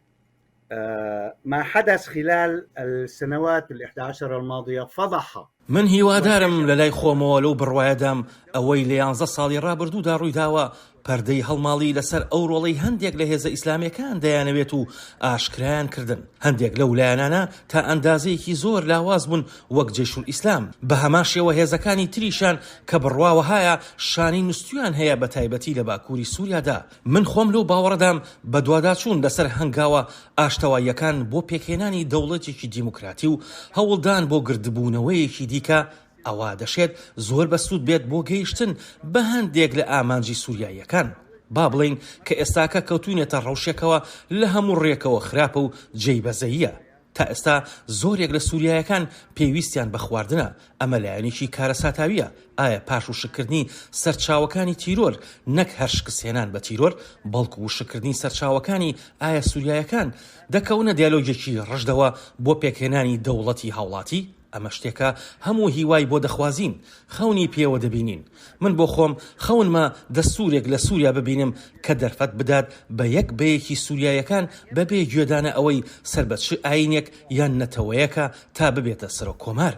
ما حدث خلال السنوات ال11 الماضية فضح. من هیوادارم لە لای خۆمەوە لەو بڕوایەدام ئەوەی لە 11 ساڵی ڕابردوودا ڕوویداوە پەردەی هەڵماڵی لەسەر ئەو ڕۆڵەی هەندێک لە هێزە ئیسلامیەکان دەیانەوێت و ئاشکرایان کردن. هەندێک لەو لایەنانە تا ئەندازەیەکی زۆر لاواز بوون وەک جەیشول ئیسلام. بە هەمان شێوە هێزەکانی تریشان کە بڕواوە هایە شانی نووسیان هەیە بە تایبەتی لە باکووری سووریادا. من خۆم لەو باوەڕدام بە دوواداچوون لەسەر هەنگاوە ئاشتەواییەکان بۆ پێکهێنانی دەوڵەتێکی دیموکراتی و هەوڵدان بۆ گردبوونەوەیەکی دیکە ئەوە دەشێت زۆر بەسوود بێت بۆ گەیشتن بە هەندێک لە ئامانجی سووریاییەکان. با بڵین کە ئێستاکە کەوتوینێتە ڕەوشێکەوە لە هەموو ڕێکەوە خراپە و جێیبەزەییە. تا ئێستا زۆرێک لە سووریایەکان پێویستیان بە خواردنە. ئەمە لایەنێکی کارە ساتاویە. ئایا پاش وشکردنی سەرچاوەکانی تیرۆر نەک هەر شکستێنان بە تیرۆر بەڵکو وشکردنی سەرچاوەکانی ئایا سووریایەکان دەکەونە دیالۆگێکی ڕژدەوە بۆ پێکهێنانی دەوڵەتی هاوڵاتی؟ ئەمە شتێکە هەموو هیوای بۆ دەخوازین، خەونی پێوە دەبینین. من بۆ خۆم خەونمە دەستورێک لە سووریا ببینم کە دەرفەت بدات بە یەک بەیەکی سووریایەکان بەبێ گوێدانە ئەوەی سەربەتش ئاینێک یان نەتەوەیەکە تا ببێتە سەرۆک کۆمار.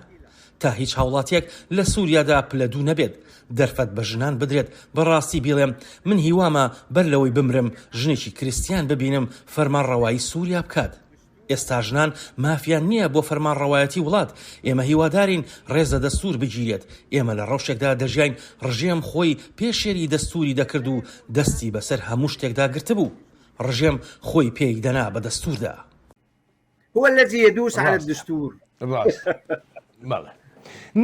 تا هیچ هاوڵاتێک لە سووریادا پلە دوو نەبێت، دەرفەت بە ژنان بدرێت. بەڕاستی بڵێم من هیوامە بەر لەوەی بمرم ژنێکی کریسیان ببینم فەرمانڕەوایی سووریا بکات. ئێستا ژنان مافیان نییە بۆ فەرمانڕەوایەتی وڵات. ئێمە هیوادارین ڕێزە دەستور بگیرێت. ئێمە لە ڕەوشێکدا دەژیاین ڕژێم خۆی پێشێری دەستوری دەکرد و دەستی بەسەر هەموو شتێکدا گرتبوو. ڕژێم خۆی پێی دەنا بە دەستوردا. هو الذي يدوس على الدستور. بەڵێ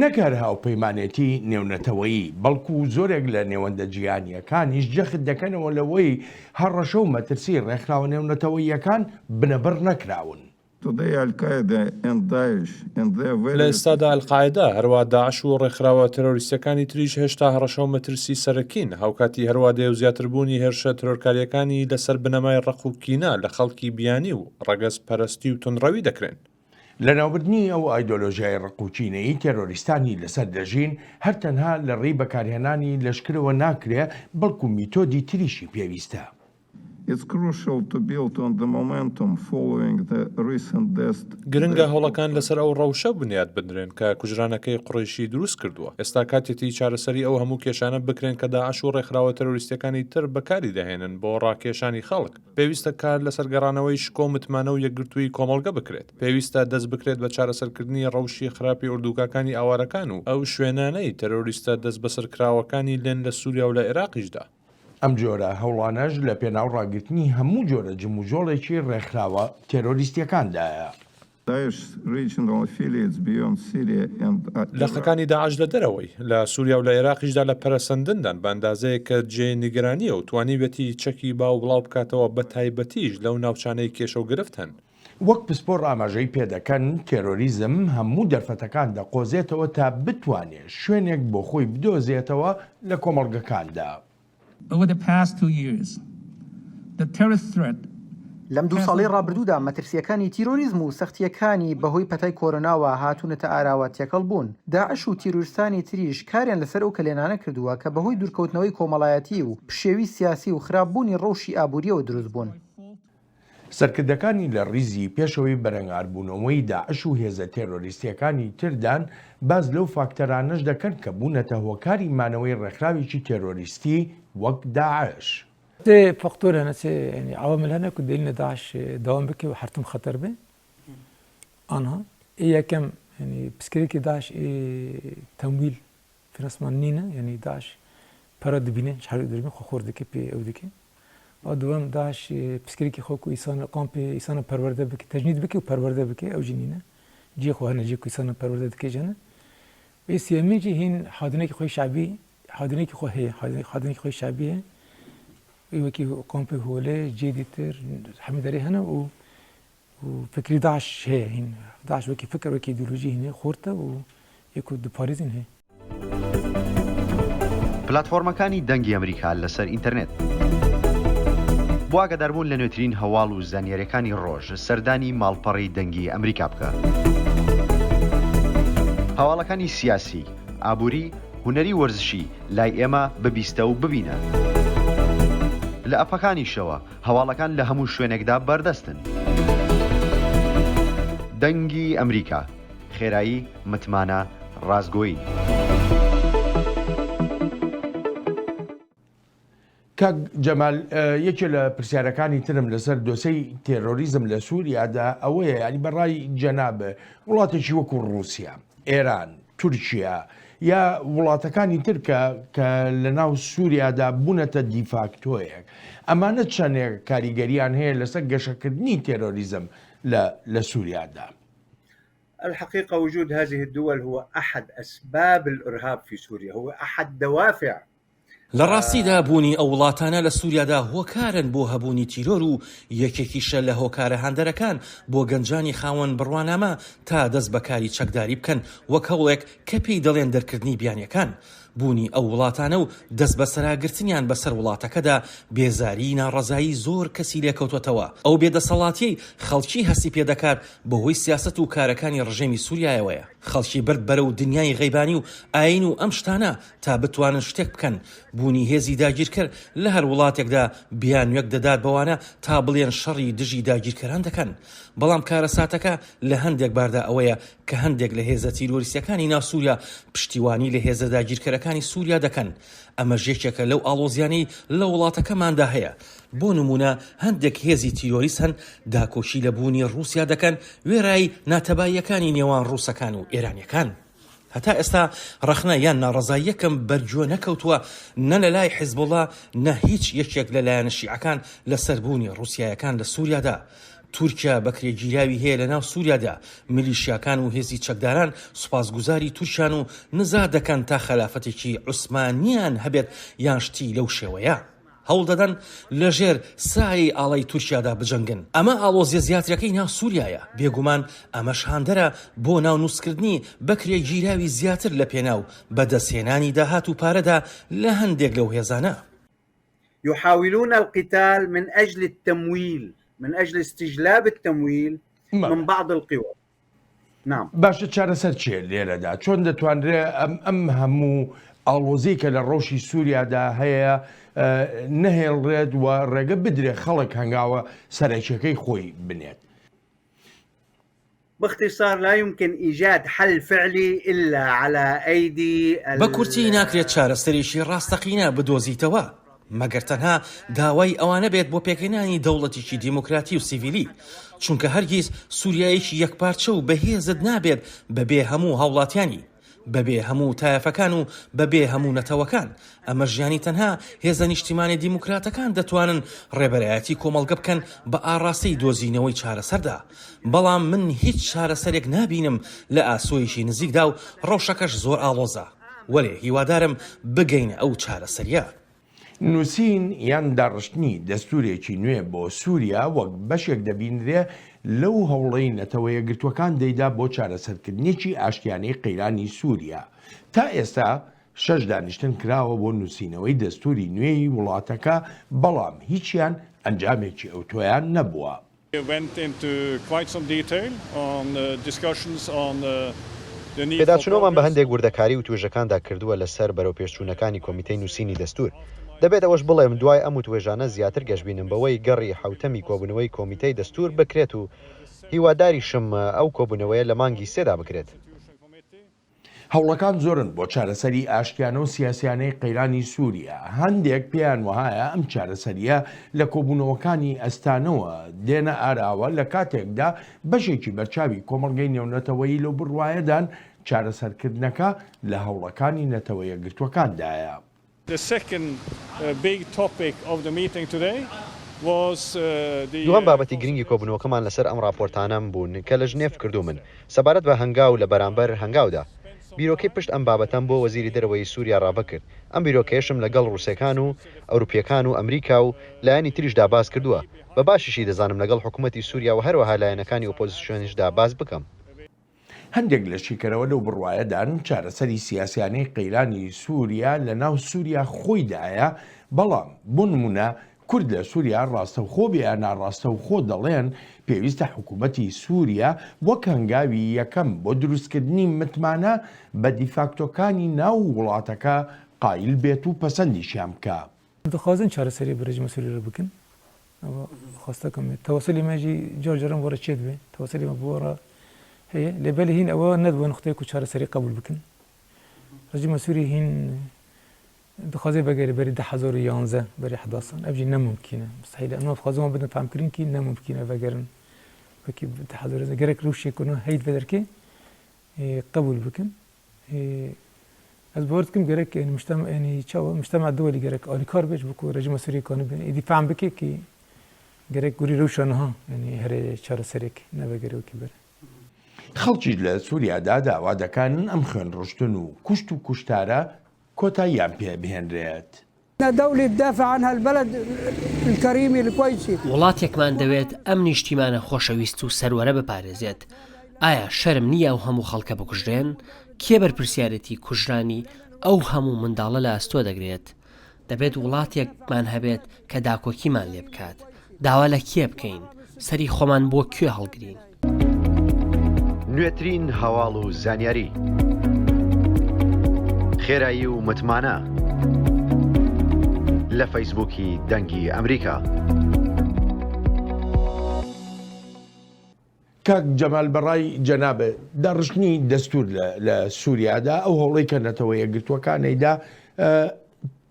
نەکار هاوپەیمانێتی نێونەتەوەیی بەڵکو زۆرێک لە نێوەندە جیهانیەکانیش جەخت دەکەنەوە لەوەی هەڕەشە و مەترسی ڕێکخراوە نێونەتەوەییەکان بنەبەر نەکراون. لە ئێستادا ئەلقاعیدا هەروە داعش و ڕێکخراوە تەرۆریستەکانی تریش هێشتا هەڕەشە و مەترسی سەرەکین. هاوکاتی هەروادێ و زیاتربوونی هێرشە ترۆرکاریەکانی لەسەر بنەمای ڕق و کینە لە خەڵکی بیانی و ڕەگەز پەرستی و تونڕەوی دەکرێن. لە ناوبردنی ئەو ئایدۆلۆژیای ڕقوچینەی تێرۆریستانی لەسەر دەژین هەر تەنها لە ڕێی بەکارهێنانی لەشکرەوە ناکرێ بەڵکو میتۆدی تریشی پێویستە. It's crucial to build on the momentum following the recent death. گرنگە هەوڵەکان لەسەر ئەو ڕەوشە بنیاد بدرێن کە کوژرانەکەی قڕیشی دروست کردووە. ئێستا کاتێتی چارەسەری ئەو هەموو کێشانە بکرێن کە داعش و ڕێکخراوە تەرۆریستەکانی تر بەکاری دەهێنن بۆ ڕاکێشانی خەڵک. پێویستە کار لەسەر گەڕانەوەی شکۆ متمانە و یەکگرتووی کۆمەڵگە بکرێت. پێویستە دەست بکرێت بە چارەسەرکردنی ڕەوشی خراپی ئوردوکاکانی ئاوارەکان و ئەو شوێنانەی تەرۆریستە دەست بەسەرکراوەکانی لێن لە سووریا و لە عێراقیشدا. ئەم جۆرە هەوڵانەش لە پێناو ڕاگررتنی هەموو جۆرە جموجۆڵێکی ڕێکخراوە تێرۆریستیەکاندایە. لەخەکانی داعش لە دەرەوەی لە سووریا و لە عێراقیشدا لە پەرەسەندندان بەندازەیە کە جێ نیگرانیە و توانیوێتی چەکی باو بڵاو بکاتەوە بە تایبەتیش لەو ناوچانەی کێشە و گرفتن. وەک پسپۆر ئاماژەی پێدەکەن تێرۆریزم هەموو دەرفەتەکان دەقۆزێتەوە تا بتوانێت شوێنێک بۆ خۆی بدۆزێتەوە لە کۆمەڵگەکاندا. Over the past 2 years, the terrorist threat لەم دوو ساڵی ڕابردوودا مەترسیەکانی تیرۆریزم و سەختیەکانی بەهۆی پەتای کۆرۆناوە هاتوونەتە ئاراوە تێکەڵ بوون. داعش و تیرۆریستانی تریش کاریان لەسەر ئەو کەلێنانە کردووە کە بەهۆی دوورکەوتنەوەی کۆمەڵایەتی و پشێوی سیاسی و خراپبوونی ڕەوشی ئابووریەوە دروست بوون. سەرکردەکانی لە ڕیزی پێشەوەی بەرەنگاربوونەوەی داعش و هێزە تێرۆریستیەکانی تردان باز لەو فاکتەرانەش دەکەن کە بوونەتە هۆکاری مانەوەی ڕێکخراوێکی تێرۆریستی وەک داعش. فاکتور هەنە يعني عوامل هەنە ku دلیل داعش داوام بکە و حرتم خطر به آنها یەکەم يعني پسکرێکی داعش تەمویل فینانسمان نینە يعني داعش پارە دەبینێ شحال دەبینێ خۆ دەکە پێ ئەو دەکە و دووەم داعش پسکرێکی خۆ و ئیسانە کامپێ ئیسانە پەروەردە بکە تەجنید بکە و پەروەردە بکە ئەو جنینە جێ خۆ هەنە جێ و ئیسانە پەروەردە دەکە جەنە سێمیجی هین حادنێکی خۆی شعبی حادنێکی خۆ هەیە حادنێکی خۆی شعبی هەیە وەکی کۆمپی هۆلێ جێدیتر حەمیدەری هەنە و فکری داعش هەیە هین داعش وەکی فکر وەکی ایدئولۆژی هینێ خۆرتە و یەک و دوپارێزین هەیە. پلاتفۆرمەکانی دەنگی ئەمریکا لەسەر ئینتەرنێت بۆ ئاگاداربوون لە نوێترین هەواڵ و زانیاریەکانی ڕۆژ سەردانی ماڵپەڕی دەنگی ئەمریکا بکە. هەواڵەکانی سیاسی، ئابووری، هونەری وەرزشی لای ئێمە ببیستە و ببینە. لە ئەپەکانیشەوە هەواڵەکان لە هەموو شوێنێکدا بەردەستن. دەنگی ئەمریکا، خێرایی، متمانە، ڕازگۆیی. کاک جەمال یەکێ لە پرسیارەکانی ترم لەسەر دۆسەی تێرۆریزم لە سووریادا ئەوەیە ینی بەڕای جەنابە وڵاتێکی وەکو ڕووسیا، ئێران، تورکیا یا وڵاتەکانی ترکە کە لە ناو سووریادا بوونەتە دیفاکتۆیەک ئەمانە چەندێک کاریگەریان هەیە لەسەر گەشەکردنی تێرۆریزم لە سووریادا. الحقيقة وجود هذه الدول هو أحد أسباب الإرهاب في سوريا، هو أحد دوافع. لە ڕاستیدا بوونی ئەو وڵاتانە لە سووریادا هۆکارن بۆ هەبوونی تیرۆر و یەکێکیشە لە هۆکارە هەندەرەکان بۆ گەنجانی خاوەن بڕوانامە تا دەست بەکاری چەکداری بکەن وەک هەوڵێک کە پێی دەڵێن دەرکردنی بیانیەکان. بوونی ئەو وڵاتانە و دەست بە سەراگرتنیان بەسەر وڵاتەکەدا بێزاری ناڕەزایی زۆر کەسی لێکەوتوەتەوە. ئەو بێدەسەڵاتی خەڵکی هەستی پێدەکات بەهۆی سیاست و کارەکانی ڕژێمی سووریایەوەیە. خەڵکی برد بەرە و دنیای غەیبانی و ئاین و ئەم شتانە تا بتوانن شتێک بکەن. بوونی هێزی داگیرکرد لە هەر وڵاتێکدا بیانوێک دەدات بەوانە تا بڵێن شەڕی دژی داگیرکەران دەکەن. بەڵام کارەساتەکە لە هەندێک باردا ئەوەیە کە هەندێک لە هێزە تیرۆریستیەکانی ناو سووریا پشتیوانی لە هێزە داگیرکەرەکانی سووریا دەکەن. ئەمە ژێکێکە لەو ئاڵۆزیانەی لە وڵاتەکەماندا هەیە. بۆ نمونە هەندێک هێزی تیرۆریست هەن داکۆشی لە بوونی ڕووسیا دەکەن وێرای ناتەباییەکانی نێوان ڕووسەکان و ئێرانیەکان. هەتا ئێستا ڕەخنە یان ناڕەزایی یەکەم بەرگوێ نەکەوتووە نە لە لای حیزبوڵڵا نە هیچ یەکێک لە لایەنە شیعەکان لەسەر بوونی ڕووسیایەکان لە سووریادا. تورکیا بەکرێگیراوی هەیە لە ناو سووریادا. میلیشیاکان و هێزی چەکداران سوپاسگوزاری تورکیان و نزا دەکەن تا خەلافەتێکی عوسمانیان هەبێت یان شتی لەو شێوەیە. هەوڵ دەدەن لەژێر سای ئاڵای تورکیادا بجەنگن. ئەمە ئاڵۆزیە زیاترەکەی ناو سووریایە. بێگومان ئەمەش هاندەرە بۆ ناو نووسکردنی بەکرێگیراوی زیاتر لە پێناو بەدەستهێنانی داهات و پارەدا لە هەندێک لەو هێزانە. يحاولون القتال من أجل التمويل، من أجل استجلاب التمويل من بعض القوى. نعم. باشە چارەسەر چیە لێرەدا؟ چۆن دەتوانرێت ئەم هەموو ئاڵۆزەی کە لە ڕۆژی سووریادا هەیە نەهێڵڕێت و ڕێگە بدرێت خەڵک هەنگاوە سەرەکیەکەی خۆی بنێت. باختصار لا يمكن إيجاد حل فعلي إلا على أيدي بە کورتی ناکرێت چارەسەرێکی ڕاستەقینە بدۆزیتەوە مەگەر تەنها داوای ئەوانە بێت بۆ پێکەنانی دەوڵەتێکی دیموکراتی و سیڤیلی، چونکە هەرگیز سووریایەکی یەکپارچە و بەهێزت نابێت بەبێ هەموو هاوڵاتیانی، بەبێ هەموو تایەفەکان و بەبێ هەموو نەتەوەکان. ئەمە ژیانی تەنها هێزە نیشتیمانی دیموکراتەکان دەتوانن ڕێبەرایەتی کۆمەڵگە بکەن بە ئاڕاستەی دۆزینەوەی چارەسەردا. بەڵام من هیچ چارەسەرێک نابینم لە ئاسۆیشی نزیکدا و ڕەوشەکەش زۆر ئاڵۆزە. وەرێ هیوادارم بگەینە ئەو چارەسەریە. نووسین یان داڕشتنی دەستورێکی نوێ بۆ سووریا وەک بەشێک دەبینرێ لەو هەوڵەی نەتەوە یەکگرتوەکان دەیدا بۆ چارەسەرکردنیەکی ئاشتیانەی قەیرانی سووریا. تا ئێستا 6 دانیشتن کراوە بۆ نووسینەوەی دەستوری نوێی وڵاتەکە، بەڵام هیچیان ئەنجامێکی ئەوتۆیان نەبووە. پێداچونەوەمان بە هەندێک وردەکاری و توێژەکاندا کردووە لەسەر بەرەوپێشچوونەکانی کۆمیتەی نووسینی دەستور. دەبێت ئەوەش بڵێم دوای ئەم توێژانە زیاتر گەشتبینم بەوەی گەڕی حوتەمی کۆبوونەوەی کۆمیتەی دەستور بکرێت و هیواداریشم ئەو کۆبوونەوەیە لە مانگی سێدا بکرێت. هەوڵەکان زۆرن بۆ چارەسەری ئاشتیانە و سیاسیانەی قەیرانی سووریا. هەندێک پێیان وایە ئەم چارەسەریە لە کۆبوونەوەکانی ئەستانەوە دێنە ئاراوە لە کاتێکدا بەشێکی بەرچاوی کۆمەڵگەی نێونەتەوەیی لەو بڕواایەدان چارەسەرکردنەکە لە هەوڵەکانی نەتەوە یەکگرتوەکاندایە. دووەم بابەتی گرنگی کۆبوونەوەکەمان لەسەر ئەم راپۆرتانەم بوون کە لە ژنێف کردومن سەبارەت بە هەنگاو لە بەرامبەر هەنگاودا. بیرۆکەی پشت ئەم بابەتەم بۆ وەزیری دەرەوەی سووریا ڕابەکرد. ئەم بیرۆکەیەشم لەگەڵ ڕووسەکان و ئەوروپیەکان و ئەمریکا و لایەنی تریشدا باز کردووە. بە باشیشی دەزانم لەگەڵ حکوومەتی سووریا و هەروەها لایەنەکانی ئۆپۆزیسیۆنیشدا باز بکەم. هەندێک لە شیکەرەوە لەو بڕواایەدان چارەسەری سیاسیانەی قەیرانی سووریا لە ناو سووریا خۆیدایە، بەڵام بۆ نمونە کورد لە سووریا ڕاستەوخۆ بێ ناڕاستەوخۆ دەڵێن پێویستە حکوومەتی سووریا وەک هەنگاوی یەکەم بۆ دروستکردنی متمانە بە دیفاکتۆکانی ناو وڵاتەکە قایل بێت و پەسەندیشیان بکە. دەخوازن چارەسەری بە ڕێژیمە سووریە بکەن. خواستەکەم تەوەسلی مەژی جۆرجەرم وەرە چێت بێ تەوەسلی مە بۆڕە هەیە لێبەلی هین ئەوە نەدوە نقطەیەک و چارەسەری قبول بکەن. ڕێژیمە سووری هین دخوازێ بەگەری بەری 2011 بەری حداسان ئەبژی نەممکنە مستحیلە ئەمە بخوازەوە بدن پامکردنکی نەممکنە بەگەرن وەکی 2011 گەرەک ڕوشێکونەوە هەیت بە دەرکێ قبول بکەن. ئەس بۆردکم گەرەک چاوە مشتەما دۆلی گەرەک ئالیکار بێت بکو ڕێژیمە سووری کۆنە بێن ئیدی فام بکێکی گەرەک گوری ڕوشانەها هەرێ چارەسەرێک نەبەگەرەوەکی بەرە. خەڵکی لە سووریادا داوا دەکانن ئەم خوێن ڕشتن و کوشت و کوشتارە کۆتاییان پێ بهێنرێت. وڵاتێکمان دەوێت ئەم نیشتیمانە خۆشەویست و سەروەرە بپارێزێت. ئایا شەرم نییە ئەو هەموو خەڵکە بکوژرێن؟ کێ بەرپرسیارەتی کوژرانی ئەو هەموو منداڵە لە ئەستۆ دەگرێت؟ دەبێت وڵاتێکمان هەبێت کە داکۆکیمان لێ بکات. داوا لە کێ بکەین؟ سەری خۆمان بۆ کوێ هەڵگرین؟ نوێترین هەواڵ و زانیاری خێرایی و متمانە لە فەیسبووکی دەنگی ئەمریکا. کاک جەمال بەڕای جەنابە دەڕشتنی دەستور لە سووریادا ئەو هەوڵەی کە نەتەوە یەکگرتوەکانەیدا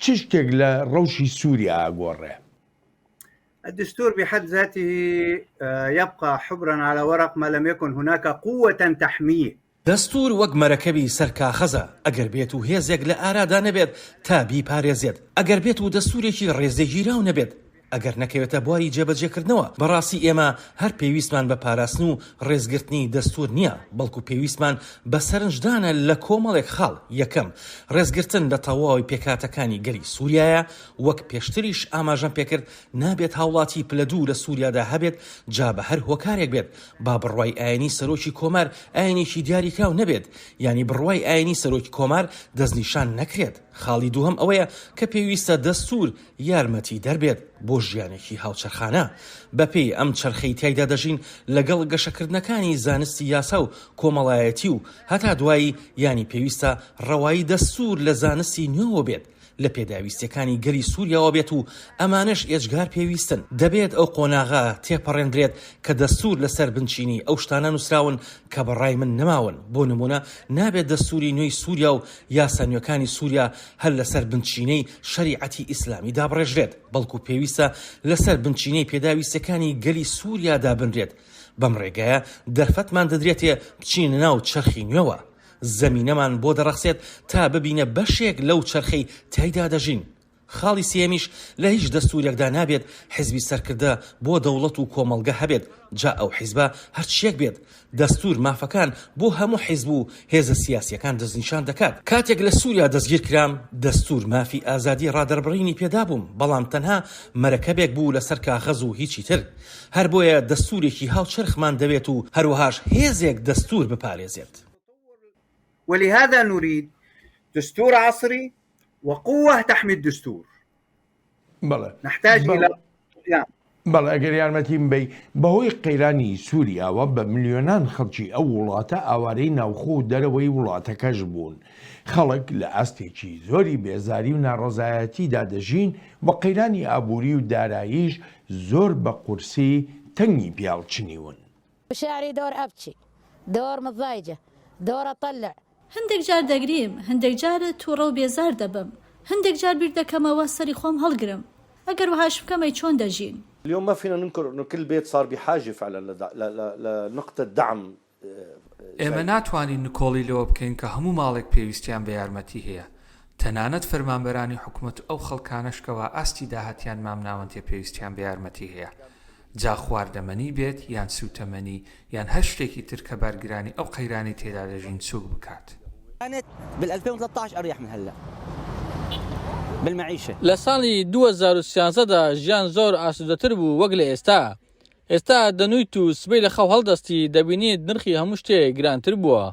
چ شتێک لە ڕەوشی سووریا ئاگۆڕێ؟ الدستور بحد ذاته يبقى حبرا على ورق ما لم يكن هناك قوة تحميه. دەستور وەک مەرەکەبی سەرکاخەزە ئەگەر بێت و هێزێک لە ئارادا نەبێت تا بیپارێزێت، ئەگەر بێت و دەستورێکی ڕێزەگیراو نەبێت، ئەگەر نەکەوێتە بواری جێبەجێکردنەوە. بەڕاستی ئێمە هەر پێویستمان بە پاراستن و ڕێزگرتنی دەستور نییە، بەڵکو پێویستمان بە سەرنجدانە لە کۆمەڵێک خاڵ. یەکەم ڕێزگرتن لە تەواوی پێکاتەکانی گەلی سووریایە. وەک پێشتریش ئاماژەم پێکرد نابێت هاوڵاتی پلە دوو لە سووریادا هەبێت جا بە هەر هۆکارێک بێت با بڕوای ئاینی سەرۆکی کۆمار ئاینێکی دیاریکراو نەبێت، ینی بڕوای ئاینی سەرۆکی کۆمار دەستنیشان نەکرێت. خاڵی دووهەم ئەوەیە کە پێویستە دەستور یارمەتی دەربێت بۆ ژیانێکی هاوچەرخانە. بەپێی ئەم چرخەی تایدا دەژین لەگەڵ گەشەکردنەکانی زانستی یاسا و کۆمەڵایەتی و هەتا دوایی ینی پێویستە ڕەوایی دەستور لە زانستی نوێوە بێت. لە پێداویستەکانی گەلی سووریاوە بێت و ئەمانش ئێجگار پێویستن. دەبێت ئەو قۆناغا تێپەڕێنرێت کە دەستور لەسەر بنچینی ئەو شتانە نووسراون کە بەڕای من نەماون. بۆ نمونە نابێت دەستوری نوێی سووریا و یاسانیەکانی سووریا هەر لەسەر بنچینەی شەریعەتی ئیسلامی دابڕێژرێت، بەڵکو پێویستە لەسەر بنچینەی پێداویستەکانی گەلی سووریا دابنرێت. بەم ڕێگایە دەرفەتمان دەدرێتێ بچینە ناو چەرخی نوێوە، زەمینەمان بۆ دەڕەخسێت تا ببینە بەشێک لەو چەرخەی تایدا دەژین. خاڵی سێمیش لە هیچ دەستورێکدا نابێت حیزبی سەرکردە بۆ دەوڵەت و کۆمەڵگە هەبێت، جا ئەو حیزبە هەرچیەک بێت. دەستور مافەکان بۆ هەموو حیزب و هێزە سیاسیەکان دەستنیشان دەکات. کاتێک لە سووریا دەستگیر کرام، دەستور مافی ئازادی ڕادەربڕینی پێدا بووم، بەڵام تەنها مەرەکەبێک بوو لەسەر کاغەز و هیچی تر. هەر بۆیە دەستورێکی هاوچەرخمان دەوێت و هەروەهاش هێزێک دەستور بپارێزێت. ولهذا نريد دستور عصري وقوة تحمي الدستور. نحتاج إلى بەڵێ ئەگەر یارمەتیم بی بەهۆی قەیرانی سووریاوە بە ملیۆنان خەڵکی ئەو وڵاتە ئاوارەی ناوخۆ و دەرەوەی وڵاتەکەش بوون. خەڵک لە ئەستێکی زۆری بێزاری و ناڕەزایەتیدا دەژین، بە قەیرانی ئابووری و داراییش زۆر بە قورسی تەنگی پیاڵچنیون. شعری دۆر ئەبچی دۆر مزایجە دۆرە طلع هەندێک جار دەگریم، هەندێک جارە تووڕە و بێزار دەبم، هەندێک جار بیر دەکەمەوە سەری خۆم هەڵگرم ئەگەر وهاش بکەمەی چۆن دەژین. اليوم ما فينا ننكر انه كل بيت صار بحاجه فعلا لنقطه دعم. ئێمە ناتوانین نکۆڵی لەوە بکەین کە هەموو ماڵێک پێویستیان بە یارمەتی هەیە. تەنانەت فەرمانبەرانی حکوومەت ئەو خەڵکانشکەوە ئاستی داهاتیان مام ناوەندێ پێویستیان بە یارمەتی هەیە. جا خواردەمەنی بێت یان سوتەمەنی یان هەر شتێکی تر کە بەرگرانی ئەو قەیرانی تێدا دەژین سوک بکات. بال2013 أريح من هلا بالمعيشة. لە ساڵی 2013دا ژیان زۆر ئاسوودەتر بوو وەک لە ئێستا. ئێستا دەنوویت و سبەی لە خەو هەڵدەستی دەبینیت نرخی هەموو شتێک گرانتر بووە.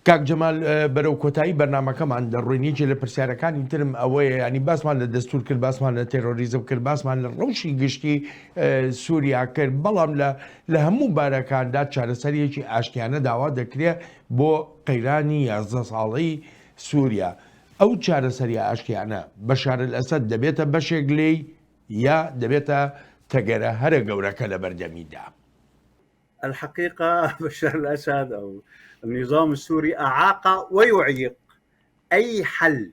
کاک جەمال بەرەو کۆتایی بەرنامەکەمان دەڕوێنیی لە پرسیارەکانی ترم ئەوەیە، ینی باسمان لە دەستور کرد، باسمان لە تێرۆریزم کرد، باسمان لە ڕەوشی گشتی سووریا کرد، بەڵام لە هەموو بارەکاندا چارەسەریەکی ئاشتیانە داوا دەکرێت بۆ قەیرانی 11 ساڵەی سووریا. ئەو چارەسەری ئاشتیانە بەشار ئەسەد دەبێتە بەشێک لێی یا دەبێتە تەگەرە هەرە گەورەکە لە بەردەمیدا؟ الحقيقة بشار الأسد أو النظام السوري أعاق ويعيق أي حل.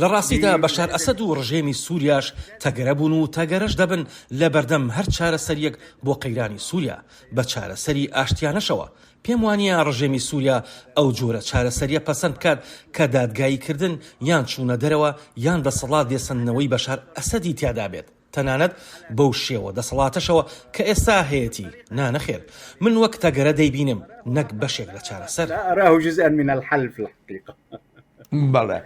لە ڕاستیدا بەشار ئەسەد و ڕژێمی سووریاش تەگەرە بوون و تەگەرەش دەبن لە بەردەم هەر چارەسەریەک بۆ قەیرانی سووریا بە چارەسەری ئاشتیانەشەوە. پێم وانیە ڕژێمی سووریا ئەو جۆرە چارەسەریە پەسەند بکات کە دادگایی کردن یان چوونە دەرەوە یان دەسەڵات دێسەندنەوەی بەشار ئەسەدی تیادا بێت. تەنانەت بەو شێوە دەسەڵاتەشەوە کە ئێستا هەیەی نانەخێر. من وەک تەگەرە دەیبینم نەک بەشێک لە چارەسەر. أراه جزءا من الحل في الحقيقة. بەڵێ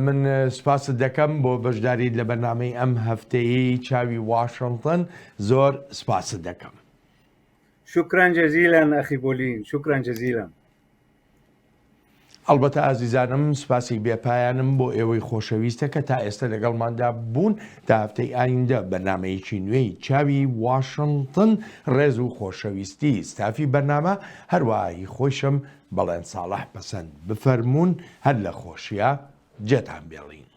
من سپاست دەکەم بۆ بەشداری لە بەرنامەی ئەم هەفتەیەی چاوی واشنگتن، زۆر سپاست دەکەم. شكرا جزيلا أخي بولين، شكرا جزيلا. ئەلبەتە ئازیزانم سپاسی بێپایانم بۆ ئێوەی خۆشەویستە کە تا ئێستا لەگەڵماندا بوون تا هەفتەی ئایندە بەرنامەیەکی نوێی چاوی واشنگتن ڕێز و خۆشەویستی ستافی بەرنامە هەروەهی خۆشم بەڵێن ساڵح پەسەند بفەرمونون هەر لە خۆشیە جێتان بێڵین.